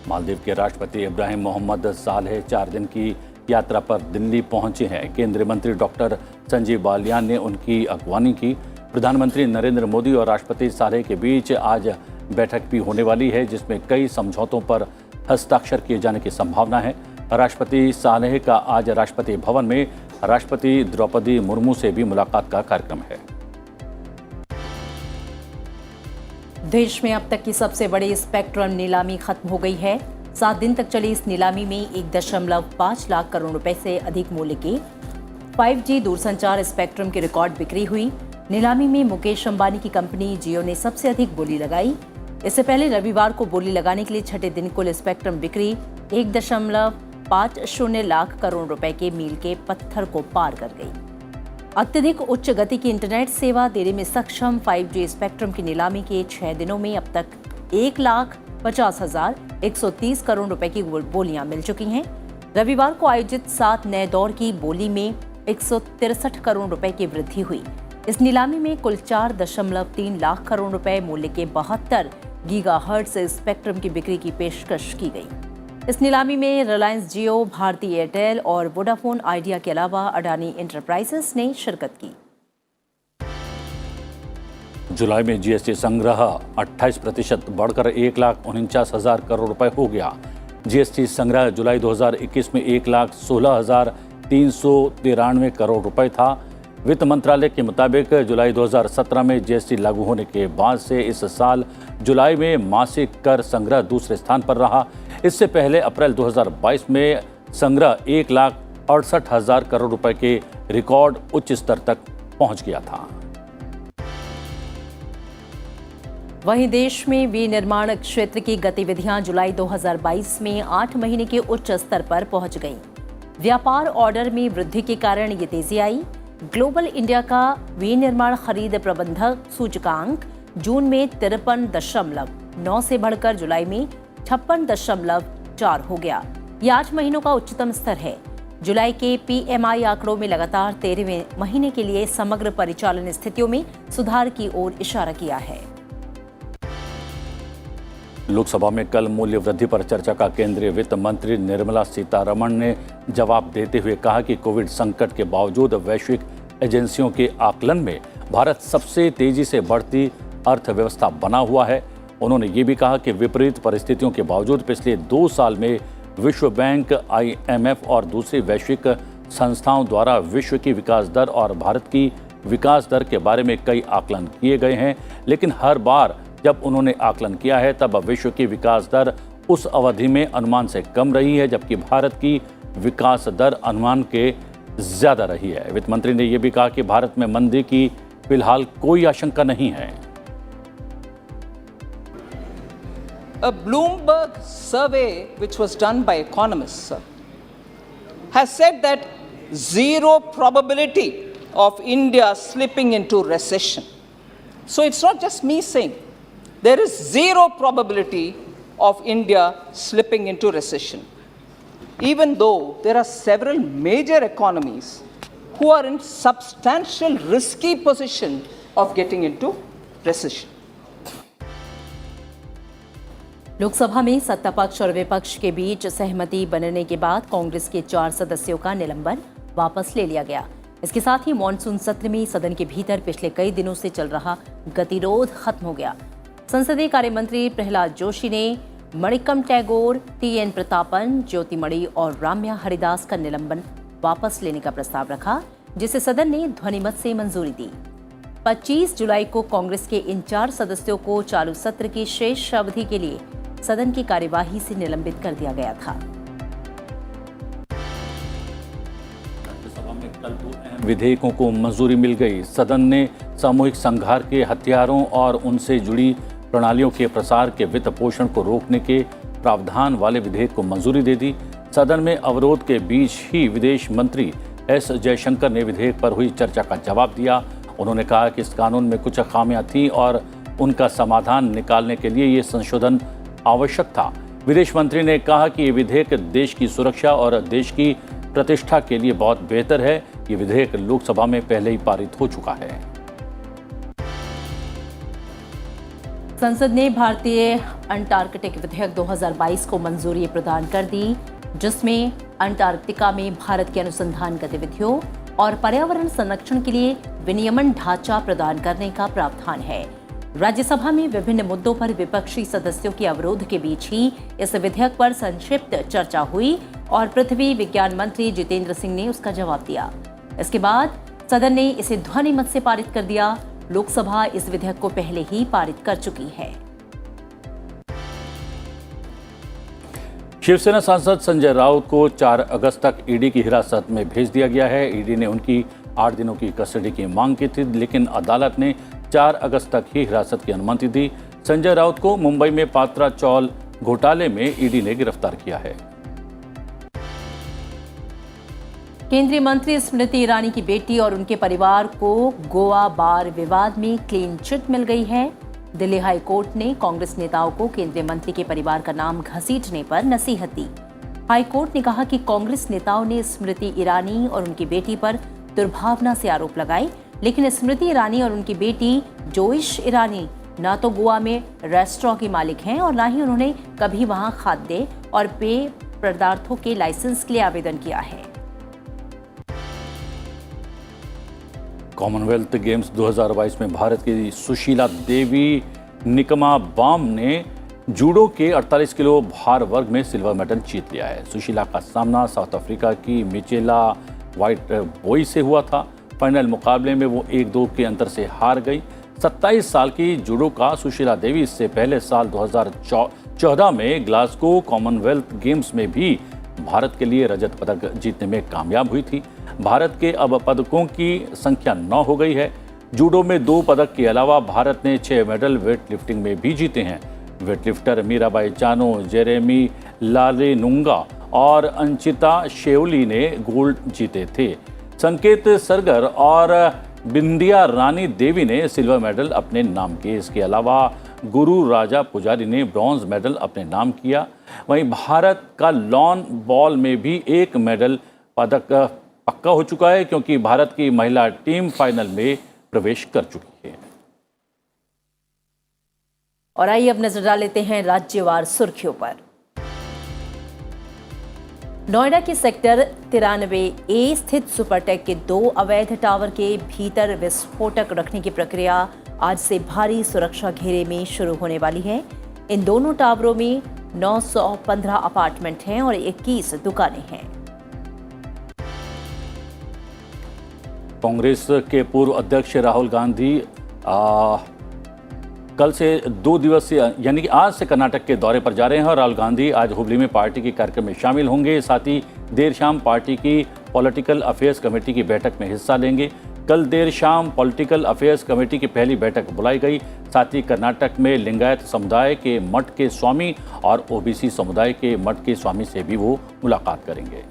मालदीव के राष्ट्रपति इब्राहिम मोहम्मद सालेह 4 दिन की यात्रा पर दिल्ली पहुंचे हैं। केंद्रीय मंत्री डॉक्टर संजीव बालियान ने उनकी अगवानी की। प्रधानमंत्री नरेंद्र मोदी और राष्ट्रपति सालेह के बीच आज बैठक भी होने वाली है, जिसमें कई समझौतों पर हस्ताक्षर किए जाने की संभावना है। राष्ट्रपति सालेह का आज राष्ट्रपति भवन में राष्ट्रपति द्रौपदी मुर्मू से भी मुलाकात का कार्यक्रम है। देश में अब तक की सबसे बड़ी स्पेक्ट्रम नीलामी खत्म हो गई है। 7 दिन तक चली इस नीलामी में 1.5 लाख करोड़ रुपए से अधिक मूल्य के 5G दूरसंचार स्पेक्ट्रम की रिकॉर्ड बिक्री हुई। नीलामी में मुकेश अंबानी की कंपनी जियो ने सबसे अधिक बोली लगाई। इससे पहले रविवार को बोली लगाने के लिए छठे दिन कुल स्पेक्ट्रम बिक्री 1.50 लाख करोड़ रुपए के मील के पत्थर को पार कर गई। अत्यधिक उच्च गति की इंटरनेट सेवा देने में सक्षम 5G स्पेक्ट्रम की नीलामी के 6 दिनों में अब तक 1,50,130 करोड़ रुपए की बोलियां मिल चुकी हैं। रविवार को आयोजित 7 नए दौर की बोली में 163 करोड़ रुपए की वृद्धि हुई। इस नीलामी में कुल 4.3 लाख करोड़ रुपए मूल्य के 72 गीगाहर्ट्ज स्पेक्ट्रम की बिक्री की पेशकश की गई। इस नीलामी में रिलायंस जियो, भारती एयरटेल और वोडाफोन आइडिया के अलावा अडानी एंटरप्राइजेस ने शिरकत की। जुलाई में जीएसटी संग्रह 28% बढ़कर 1,49,000 करोड़ रुपए हो गया। जीएसटी संग्रह जुलाई 2021 में 1,16,393 करोड़ रुपए था। वित्त मंत्रालय के मुताबिक जुलाई 2017 में जीएसटी लागू होने के बाद से इस साल जुलाई में मासिक कर संग्रह दूसरे स्थान पर रहा। इससे पहले अप्रैल 2022 में संग्रह 1,68,000 करोड़ रुपए के रिकॉर्ड उच्च स्तर तक पहुंच गया था। वहीं देश में विनिर्माण क्षेत्र की गतिविधियां जुलाई 2022 में 8 महीने के उच्च स्तर पर पहुंच गईं। व्यापार ऑर्डर में वृद्धि के कारण ये तेजी आई। ग्लोबल इंडिया का विनिर्माण खरीद प्रबंधक सूचकांक जून में 53.9 से बढ़कर जुलाई में 56.4 हो गया। यह 8 महीनों का उच्चतम स्तर है। जुलाई के PMI आंकड़ों में लगातार 13वें महीने के लिए समग्र परिचालन स्थितियों में सुधार की ओर इशारा किया है। लोकसभा में कल मूल्य वृद्धि पर चर्चा का केंद्रीय वित्त मंत्री निर्मला सीतारमण ने जवाब देते हुए कहा कि कोविड संकट के बावजूद वैश्विक एजेंसियों के आकलन में भारत सबसे तेजी से बढ़ती अर्थव्यवस्था बना हुआ है। उन्होंने ये भी कहा कि विपरीत परिस्थितियों के बावजूद पिछले 2 साल में विश्व बैंक, IMF और दूसरी वैश्विक संस्थाओं द्वारा विश्व की विकास दर और भारत की विकास दर के बारे में कई आकलन किए गए हैं, लेकिन हर बार जब उन्होंने आकलन किया है तब विश्व की विकास दर उस अवधि में अनुमान से कम रही है, जबकि भारत की विकास दर अनुमान के ज्यादा रही है। वित्त मंत्री ने यह भी कहा कि भारत में मंदी की फिलहाल कोई आशंका नहीं है। A Bloomberg survey which was done by economists has said that zero probability of India slipping into recession. So it's not just me saying. There is zero probability of India slipping into recession, even though there are several major economies who are in substantial risky position of getting into recession. Lok Sabha में सत्ता पक्ष और विपक्ष के बीच सहमति बनने के बाद कांग्रेस के 4 सदस्यों का निलंबन वापस ले लिया गया। इसके साथ ही मॉनसून सत्र में सदन के भीतर पिछले कई दिनों से चल रहा गतिरोध खत्म हो गया। संसदीय कार्य मंत्री प्रहलाद जोशी ने मणिकम टैगोर, TN प्रतापन, ज्योतिमणि और राम्या हरिदास का निलंबन वापस लेने का प्रस्ताव रखा, जिसे सदन ने ध्वनिमत से मंजूरी दी। 25 जुलाई को कांग्रेस के इन 4 सदस्यों को चालू सत्र की शेष अवधि के लिए सदन की कार्यवाही से निलंबित कर दिया गया था। राज्यसभा में कल 2 अहम विधेयकों को मंजूरी मिल गई। सदन ने सामूहिक संघार के हथियारों और उनसे जुड़ी प्रणालियों के प्रसार के वित्त पोषण को रोकने के प्रावधान वाले विधेयक को मंजूरी दे दी। सदन में अवरोध के बीच ही विदेश मंत्री S जयशंकर ने विधेयक पर हुई चर्चा का जवाब दिया। उन्होंने कहा कि इस कानून में कुछ खामियां थीं और उनका समाधान निकालने के लिए ये संशोधन आवश्यक था। विदेश मंत्री ने कहा कि ये विधेयक देश की सुरक्षा और देश की प्रतिष्ठा के लिए बहुत बेहतर है। ये विधेयक लोकसभा में पहले ही पारित हो चुका है। संसद ने भारतीय अंटार्कटिक विधेयक 2022 को मंजूरी प्रदान कर दी, जिसमें अंटार्कटिका में भारत की अनुसंधान गतिविधियों और पर्यावरण संरक्षण के लिए विनियमन ढांचा प्रदान करने का प्रावधान है। राज्यसभा में विभिन्न मुद्दों पर विपक्षी सदस्यों के अवरोध के बीच ही इस विधेयक पर संक्षिप्त चर्चा हुई और पृथ्वी विज्ञान मंत्री जितेंद्र सिंह ने उसका जवाब दिया। इसके बाद सदन ने इसे ध्वनि मत से पारित कर दिया। लोकसभा इस विधेयक को पहले ही पारित कर चुकी है। शिवसेना सांसद संजय राउत को 4 अगस्त तक ईडी की हिरासत में भेज दिया गया है। ईडी ने उनकी 8 दिनों की कस्टडी की मांग की थी, लेकिन अदालत ने 4 अगस्त तक ही हिरासत की अनुमति दी। संजय राउत को मुंबई में पात्रा चौल घोटाले में ईडी ने गिरफ्तार किया है। केंद्रीय मंत्री स्मृति ईरानी की बेटी और उनके परिवार को गोवा बार विवाद में क्लीन चिट मिल गई है। दिल्ली हाई कोर्ट ने कांग्रेस नेताओं को केंद्रीय मंत्री के परिवार का नाम घसीटने पर नसीहत दी। हाई कोर्ट ने कहा कि कांग्रेस नेताओं ने स्मृति ईरानी और उनकी बेटी पर दुर्भावना से आरोप लगाए, लेकिन स्मृति ईरानी और उनकी बेटी जोइश ईरानी न तो गोवा में रेस्टोरेंट की मालिक हैं और न ही उन्होंने कभी वहां खाद्य और पेय पदार्थों के लाइसेंस के लिए आवेदन किया है। कॉमनवेल्थ गेम्स 2022 में भारत की सुशीला देवी निकमाबाम ने जूडो के 48 किलो भार वर्ग में सिल्वर मेडल जीत लिया है। सुशीला का सामना साउथ अफ्रीका की मिचेला वाइट बॉय से हुआ था। फाइनल मुकाबले में वो 1-2 के अंतर से हार गई। 27 साल की जूडोका सुशीला देवी इससे पहले साल 2014 में ग्लासगो कॉमनवेल्थ गेम्स में भी भारत के लिए रजत पदक जीतने में कामयाब हुई थी। भारत के अब पदकों की संख्या 9 हो गई है। जूडो में 2 पदक के अलावा भारत ने 6 मेडल वेट लिफ्टिंग में भी जीते हैं। वेटलिफ्टर मीराबाई चानो, जेरेमी लालेनुंगा और अंचिता शेओली ने गोल्ड जीते थे। संकेत सरगर और बिंदिया रानी देवी ने सिल्वर मेडल अपने नाम किए। इसके अलावा गुरु राजा पुजारी ने ब्रॉन्ज मेडल अपने नाम किया। वहीं भारत का लॉन बॉल में भी 1 मेडल पदक पक्का हो चुका है, क्योंकि भारत की महिला टीम फाइनल में प्रवेश कर चुकी है। और आइए अब नजर डाल लेते हैं राज्यवार सुर्खियों पर। नोएडा के सेक्टर 93A स्थित सुपरटेक के 2 अवैध टावर के भीतर विस्फोटक रखने की प्रक्रिया आज से भारी सुरक्षा घेरे में शुरू होने वाली है। इन दोनों टावरों में 915 अपार्टमेंट हैं और 21 दुकानें हैं। कांग्रेस के पूर्व अध्यक्ष राहुल गांधी कल से 2 दिवसीय यानी कि आज से कर्नाटक के दौरे पर जा रहे हैं और राहुल गांधी आज हुबली में पार्टी के कार्यक्रम में शामिल होंगे। साथ ही देर शाम पार्टी की पॉलिटिकल अफेयर्स कमेटी की बैठक में हिस्सा लेंगे। कल देर शाम पॉलिटिकल अफेयर्स कमेटी की पहली बैठक बुलाई गई। साथ ही कर्नाटक में लिंगायत समुदाय के मठ के स्वामी और ओबीसी समुदाय के मठ के स्वामी से भी वो मुलाकात करेंगे।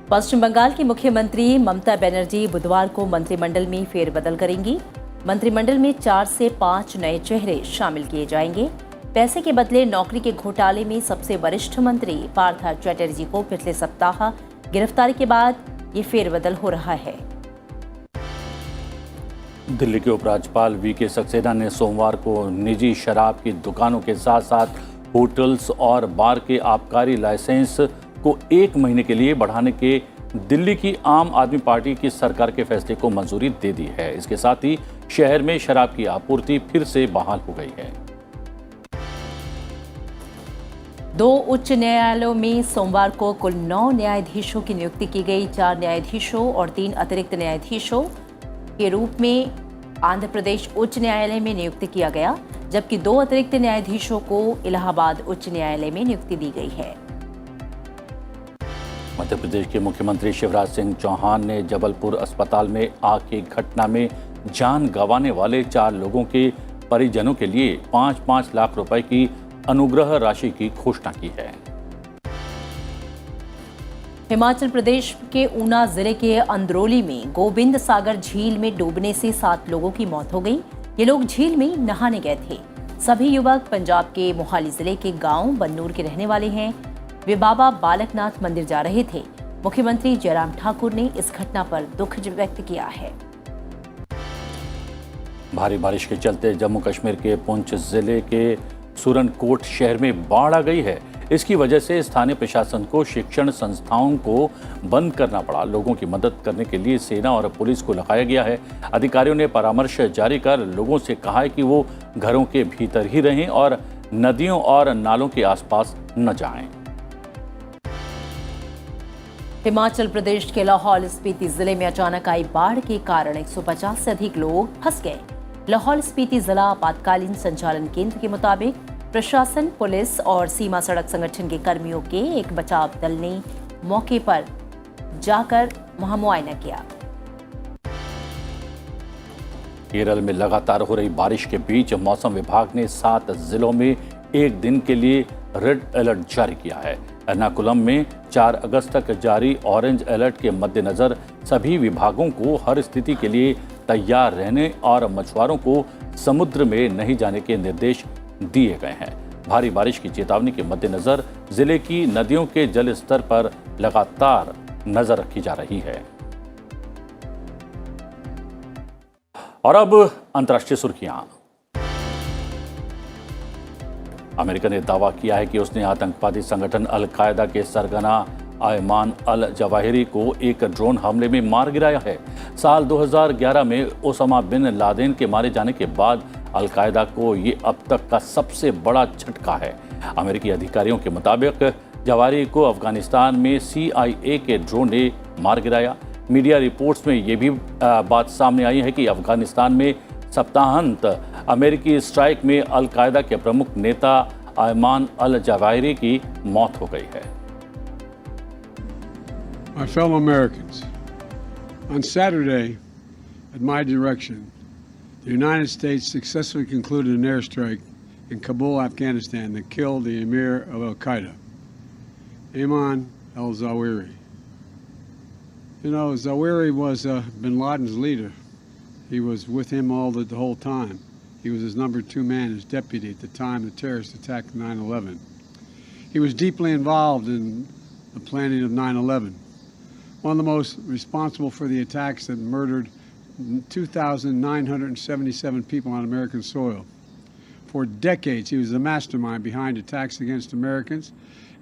पश्चिम बंगाल की मुख्यमंत्री ममता बनर्जी बुधवार को मंत्रिमंडल में फेरबदल करेंगी। मंत्रिमंडल में 4 से 5 नए चेहरे शामिल किए जाएंगे। पैसे के बदले नौकरी के घोटाले में सबसे वरिष्ठ मंत्री पार्थ चैटर्जी को पिछले सप्ताह गिरफ्तारी के बाद ये फेरबदल हो रहा है। दिल्ली के उपराज्यपाल वीके सक्सेना ने सोमवार को निजी शराब की दुकानों के साथ साथ होटल्स और बार के आबकारी लाइसेंस को 1 महीने के लिए बढ़ाने के दिल्ली की आम आदमी पार्टी की सरकार के फैसले को मंजूरी दे दी है। इसके साथ ही शहर में शराब की आपूर्ति फिर से बहाल हो गई है। 2 उच्च न्यायालयों में सोमवार को कुल 9 न्यायाधीशों की नियुक्ति की गई। 4 न्यायाधीशों और 3 अतिरिक्त न्यायाधीशों के रूप में आंध्र प्रदेश उच्च न्यायालय में नियुक्त किया गया, जबकि 2 अतिरिक्त न्यायाधीशों को इलाहाबाद उच्च न्यायालय में नियुक्ति दी गई है। मध्य प्रदेश के मुख्यमंत्री शिवराज सिंह चौहान ने जबलपुर अस्पताल में आग की घटना में जान गंवाने वाले 4 लोगों के परिजनों के लिए 5-5 लाख रुपए की अनुग्रह राशि की घोषणा की है। हिमाचल प्रदेश के ऊना जिले के अंदरौली में गोविंद सागर झील में डूबने से 7 लोगों की मौत हो गई। ये लोग झील में नहाने गए थे। सभी युवक पंजाब के मोहाली जिले के गांव बन्नूर के रहने वाले हैं। वे बाबा बालकनाथ मंदिर जा रहे थे। मुख्यमंत्री जयराम ठाकुर ने इस घटना पर दुख व्यक्त किया है। भारी बारिश के चलते जम्मू कश्मीर के पुंछ जिले के सुरनकोट शहर में बाढ़ आ गई है। इसकी वजह से स्थानीय प्रशासन को शिक्षण संस्थाओं को बंद करना पड़ा। लोगों की मदद करने के लिए सेना और पुलिस को लगाया गया है। अधिकारियों ने परामर्श जारी कर लोगों से कहा है कि वो घरों के भीतर ही रहें और नदियों और नालों के आसपास न जाएं। हिमाचल प्रदेश के लाहौल स्पीति जिले में अचानक आई बाढ़ के कारण 150 से अधिक लोग फंस गए। लाहौल स्पीति जिला आपातकालीन संचालन केंद्र के मुताबिक प्रशासन, पुलिस और सीमा सड़क संगठन के कर्मियों के एक बचाव दल ने मौके पर जाकर वहां मुआयना किया। केरल में लगातार हो रही बारिश के बीच मौसम विभाग ने 7 जिलों में एक दिन के लिए रेड अलर्ट जारी किया है। एर्नाकुलम में 4 अगस्त तक जारी ऑरेंज अलर्ट के मद्देनजर सभी विभागों को हर स्थिति के लिए तैयार रहने और मछुआरों को समुद्र में नहीं जाने के निर्देश दिए गए हैं। भारी बारिश की चेतावनी के मद्देनजर जिले की नदियों के जल स्तर पर लगातार नजर रखी जा रही है। और अब अंतर्राष्ट्रीय सुर्खियां। अमेरिका ने दावा किया है कि उसने आतंकवादी संगठन अल कायदा के सरगना आयमान अल जवाहिरी को एक ड्रोन हमले में मार गिराया है। साल 2011 में ओसामा बिन लादेन के मारे जाने के बाद अल कायदा को ये अब तक का सबसे बड़ा झटका है। अमेरिकी अधिकारियों के मुताबिक जवाहिरी को अफगानिस्तान में CIA के ड्रोन ने मार गिराया। मीडिया रिपोर्ट्स में ये भी बात सामने आई है कि अफगानिस्तान में सप्ताहांत अमेरिकी स्ट्राइक में अल कायदा के प्रमुख नेता आयमान अल जवाहिरी की मौत हो गई है। My fellow Americans, on Saturday, at my direction, the United States successfully concluded an airstrike in Kabul, Afghanistan that killed the emir of Al Qaeda, Ayman al-Zawahiri. You know, Zawahiri was bin Laden's leader. He was with him the whole time. He was his number 2 man, his deputy at the time the terrorist attack of 9/11. He was deeply involved in the planning of 9/11. One of the most responsible for the attacks that murdered 2,977 people on American soil. For decades, he was the mastermind behind attacks against Americans,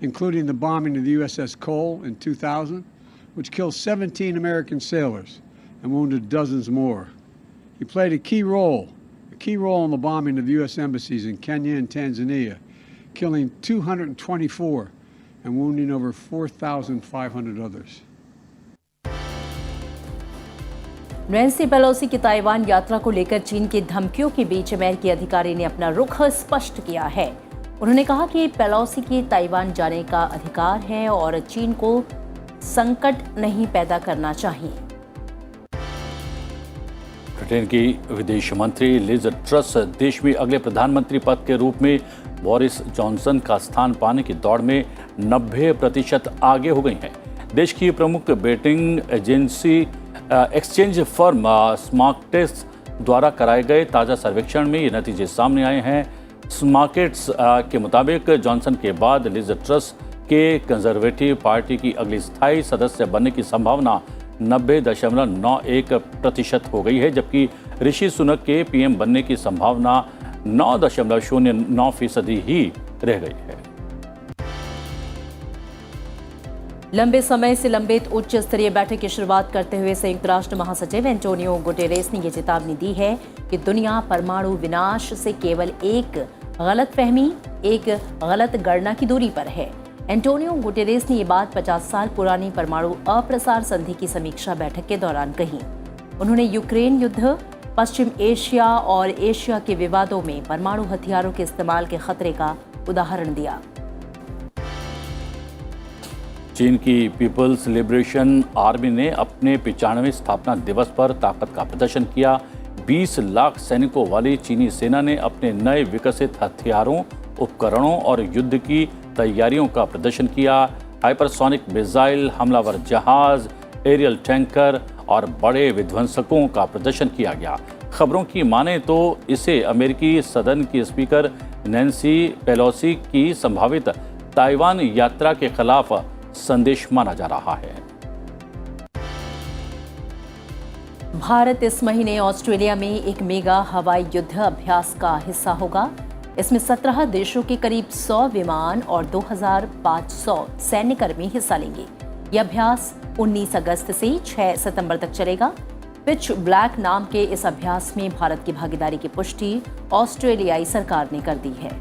including the bombing of the USS Cole in 2000, which killed 17 American sailors and wounded dozens more. He played a key role in the bombing of U.S. embassies in Kenya and Tanzania, killing 224 and wounding over 4,500 others. Nancy Pelosi की Taiwan यात्रा को लेकर चीन की धमकियों के बीच अमेरिकी अधिकारी ने अपना रुख स्पष्ट किया है। उन्होंने कहा कि पेलोसी के ताइवान जाने का अधिकार है और चीन को संकट नहीं पैदा करना चाहिए। ब्रिटेन की विदेश मंत्री लिज ट्रस देश में अगले प्रधानमंत्री पद के रूप में बोरिस जॉनसन का स्थान पाने की दौड़ में 90% आगे हो गई हैं। देश की प्रमुख बेटिंग एजेंसी एक्सचेंज फर्म स्मार्केट्स द्वारा कराए गए ताज़ा सर्वेक्षण में ये नतीजे सामने आए हैं। स्मार्केट्स के मुताबिक जॉनसन के बाद लिज ट्रस के कंजर्वेटिव पार्टी की अगली स्थायी सदस्य बनने की संभावना 90.91% हो गई है, जबकि ऋषि सुनक के PM बनने की संभावना 9.09% ही रह गई है। लंबे समय से लंबित उच्च स्तरीय बैठक की शुरुआत करते हुए संयुक्त राष्ट्र महासचिव एंटोनियो गुटेरेस ने ये चेतावनी दी है कि दुनिया परमाणु विनाश से केवल एक गलतफहमी, एक गलत गणना की दूरी पर है। एंटोनियो गुटेरेस ने ये बात 50 साल पुरानी परमाणु अप्रसार संधि की समीक्षा बैठक के दौरान कही। उन्होंने यूक्रेन युद्ध, पश्चिम एशिया और एशिया के विवादों में परमाणु हथियारों के इस्तेमाल के खतरे का उदाहरण दिया। चीन की पीपल्स लिबरेशन आर्मी ने अपने 95वें स्थापना दिवस पर ताकत का प्रदर्शन किया। 20 लाख सैनिकों वाली चीनी सेना ने अपने नए विकसित हथियारों, उपकरणों और युद्ध की तैयारियों का प्रदर्शन किया। हाइपरसोनिक मिसाइल, हमलावर जहाज, एरियल टैंकर और बड़े विध्वंसकों का प्रदर्शन किया गया। खबरों की माने तो इसे अमेरिकी सदन की स्पीकर नैन्सी पेलोसी की संभावित ताइवान यात्रा के खिलाफ संदेश माना जा रहा है। भारत इस महीने ऑस्ट्रेलिया में एक मेगा हवाई युद्ध अभ्यास का हिस्सा होगा। इसमें 17 देशों के करीब 100 विमान और 2500 सैन्यकर्मी हिस्सा लेंगे। यह अभ्यास 19 अगस्त से 6 सितंबर तक चलेगा। पिच ब्लैक नाम के इस अभ्यास में भारत की भागीदारी की पुष्टि ऑस्ट्रेलियाई सरकार ने कर दी है।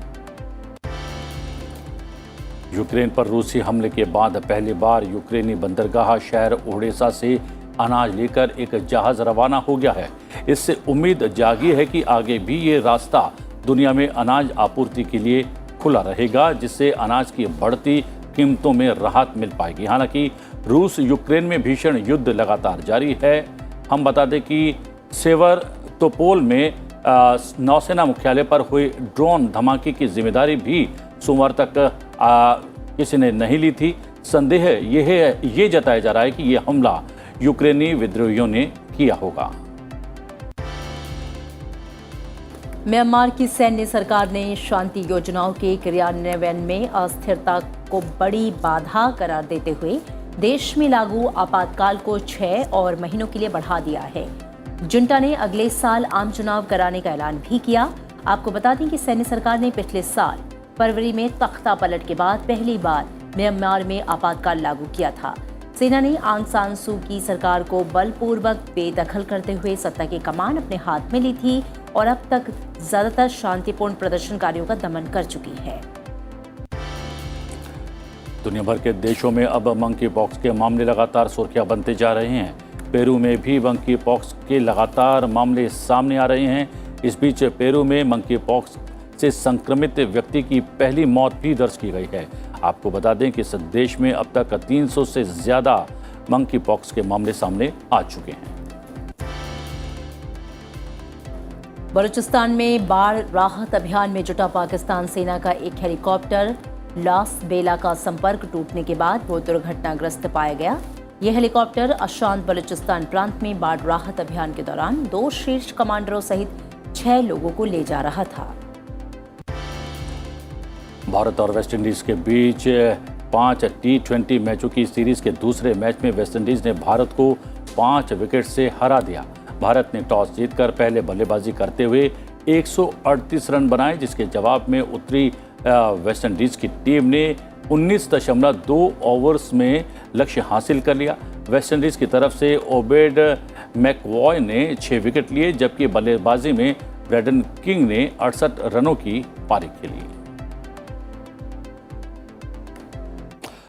यूक्रेन पर रूसी हमले के बाद पहली बार यूक्रेनी बंदरगाह शहर ओडेसा से अनाज लेकर एक जहाज रवाना हो गया है। इससे उम्मीद जागी है कि आगे भी ये रास्ता दुनिया में अनाज आपूर्ति के लिए खुला रहेगा, जिससे अनाज की बढ़ती कीमतों में राहत मिल पाएगी। हालांकि रूस यूक्रेन में भीषण युद्ध लगातार जारी है। हम बता दें कि सेवरतोपोल में नौसेना मुख्यालय पर हुए ड्रोन धमाके की जिम्मेदारी भी सोमवार तक किसी ने नहीं ली थी। संदेह ये जताया जा रहा है कि ये हमला यूक्रेनी विद्रोहियों ने किया होगा। म्यांमार की सैन्य सरकार ने शांति योजनाओं के क्रियान्वयन में अस्थिरता को बड़ी बाधा करार देते हुए देश में लागू आपातकाल को 6 और महीनों के लिए बढ़ा दिया है। जुंटा ने अगले साल आम चुनाव कराने का ऐलान भी किया। आपको बता दें कि सैन्य सरकार ने पिछले साल फरवरी में तख्ता पलट के बाद पहली बार म्यांमार में आपातकाल लागू किया था। सेना ने आंग सान सू की सरकार को बलपूर्वक बेदखल करते हुए सत्ता की कमान अपने हाथ में ली थी और अब तक ज्यादातर शांतिपूर्ण प्रदर्शनकारियों का दमन कर चुकी है। दुनिया भर के देशों में अब मंकी पॉक्स के मामले लगातार सुर्खियां बनते जा रहे हैं। पेरू में भी मंकी पॉक्स के लगातार मामले सामने आ रहे हैं। इस बीच पेरू में मंकी पॉक्स से संक्रमित व्यक्ति की पहली मौत भी दर्ज की गई है। आपको बता दें कि इस देश में अब तक 300 से ज्यादा मंकी पॉक्स के मामले सामने आ चुके हैं। बलूचिस्तान में बाढ़ राहत अभियान में जुटा पाकिस्तान सेना का एक हेलीकॉप्टर लास बेला का संपर्क टूटने के बाद वो दुर्घटनाग्रस्त पाया गया। यह हेलीकॉप्टर अशांत बलूचिस्तान प्रांत में बाढ़ राहत अभियान के दौरान 2 शीर्ष कमांडरों सहित 6 लोगों को ले जा रहा था। भारत और वेस्टइंडीज के बीच 5 T20 मैचों की सीरीज के दूसरे मैच में वेस्टइंडीज ने भारत को 5 विकेट से हरा दिया। भारत ने टॉस जीतकर पहले बल्लेबाजी करते हुए 138 रन बनाए, जिसके जवाब में उतरी वेस्टइंडीज की टीम ने 19.2 ओवर्स में लक्ष्य हासिल कर लिया। वेस्टइंडीज की तरफ से ओबेड मैकवॉय ने 6 विकेट लिए, जबकि बल्लेबाजी में ब्रैडन किंग ने 68 रनों की पारी खेली।